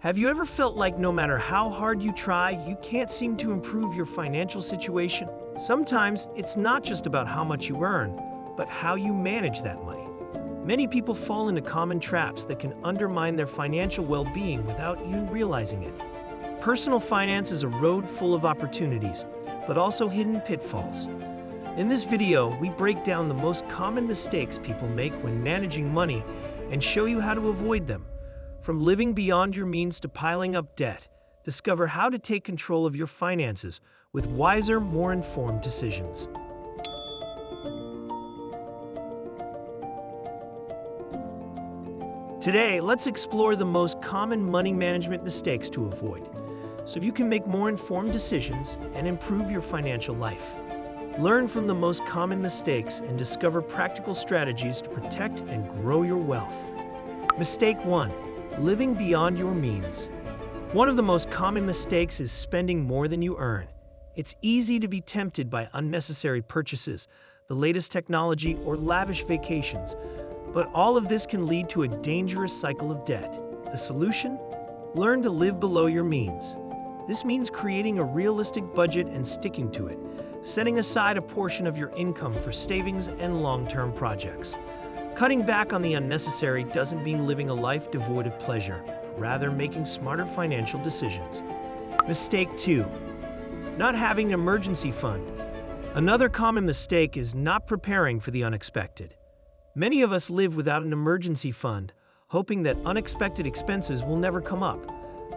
Have you ever felt like no matter how hard you try, you can't seem to improve your financial situation? Sometimes it's not just about how much you earn, but how you manage that money. Many people fall into common traps that can undermine their financial well-being without you realizing it. Personal finance is a road full of opportunities, but also hidden pitfalls. In this video, we break down the most common mistakes people make when managing money and show you how to avoid them. From living beyond your means to piling up debt, discover how to take control of your finances with wiser, more informed decisions. Today, let's explore the most common money management mistakes to avoid, so you can make more informed decisions and improve your financial life. Learn from the most common mistakes and discover practical strategies to protect and grow your wealth. Mistake 1. Living beyond your means. One of the most common mistakes is spending more than you earn. It's easy to be tempted by unnecessary purchases, the latest technology, or lavish vacations, but all of this can lead to a dangerous cycle of debt. The solution? Learn to live below your means. This means creating a realistic budget and sticking to it, setting aside a portion of your income for savings and long-term projects. Cutting back on the unnecessary doesn't mean living a life devoid of pleasure, rather making smarter financial decisions. Mistake 2. Not having an emergency fund. Another common mistake is not preparing for the unexpected. Many of us live without an emergency fund, hoping that unexpected expenses will never come up.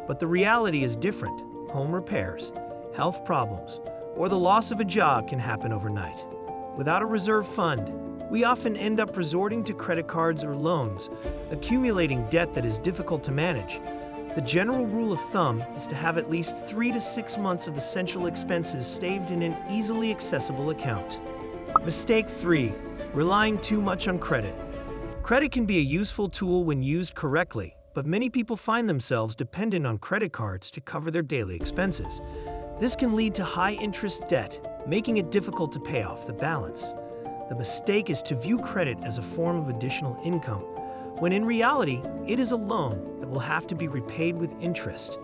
But the reality is different. Home repairs, health problems, or the loss of a job can happen overnight. Without a reserve fund, we often end up resorting to credit cards or loans, accumulating debt that is difficult to manage. The general rule of thumb is to have at least 3 to 6 months of essential expenses saved in an easily accessible account. Mistake 3. Relying too much on credit. Credit can be a useful tool when used correctly, but many people find themselves dependent on credit cards to cover their daily expenses. This can lead to high-interest debt, making it difficult to pay off the balance. The mistake is to view credit as a form of additional income, when in reality, it is a loan that will have to be repaid with interest.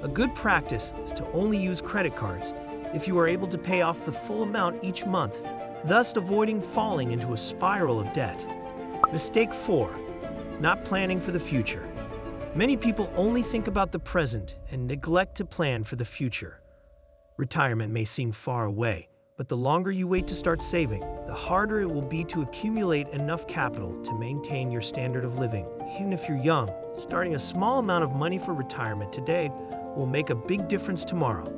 A good practice is to only use credit cards if you are able to pay off the full amount each month, thus avoiding falling into a spiral of debt. Mistake 4. Not planning for the future. Many people only think about the present and neglect to plan for the future. Retirement may seem far away, but the longer you wait to start saving, the harder it will be to accumulate enough capital to maintain your standard of living. Even if you're young, starting a small amount of money for retirement today will make a big difference tomorrow.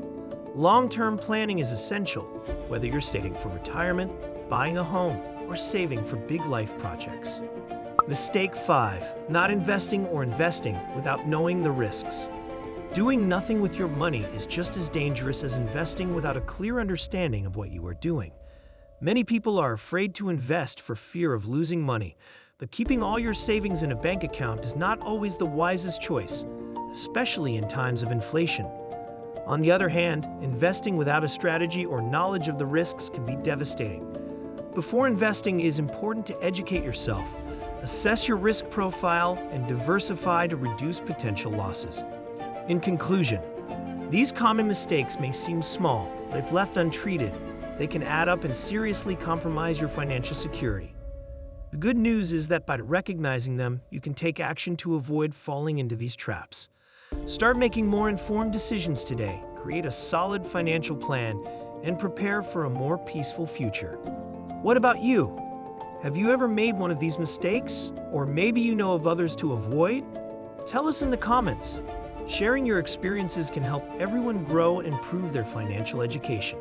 Long-term planning is essential, whether you're saving for retirement, buying a home, or saving for big life projects. Mistake 5. Not investing or investing without knowing the risks. Doing nothing with your money is just as dangerous as investing without a clear understanding of what you are doing. Many people are afraid to invest for fear of losing money, but keeping all your savings in a bank account is not always the wisest choice, especially in times of inflation. On the other hand, investing without a strategy or knowledge of the risks can be devastating. Before investing, it is important to educate yourself, assess your risk profile, and diversify to reduce potential losses. In conclusion, these common mistakes may seem small, but if left untreated, they can add up and seriously compromise your financial security. The good news is that by recognizing them, you can take action to avoid falling into these traps. Start making more informed decisions today, create a solid financial plan, and prepare for a more peaceful future. What about you? Have you ever made one of these mistakes? Or maybe you know of others to avoid? Tell us in the comments. Sharing your experiences can help everyone grow and improve their financial education.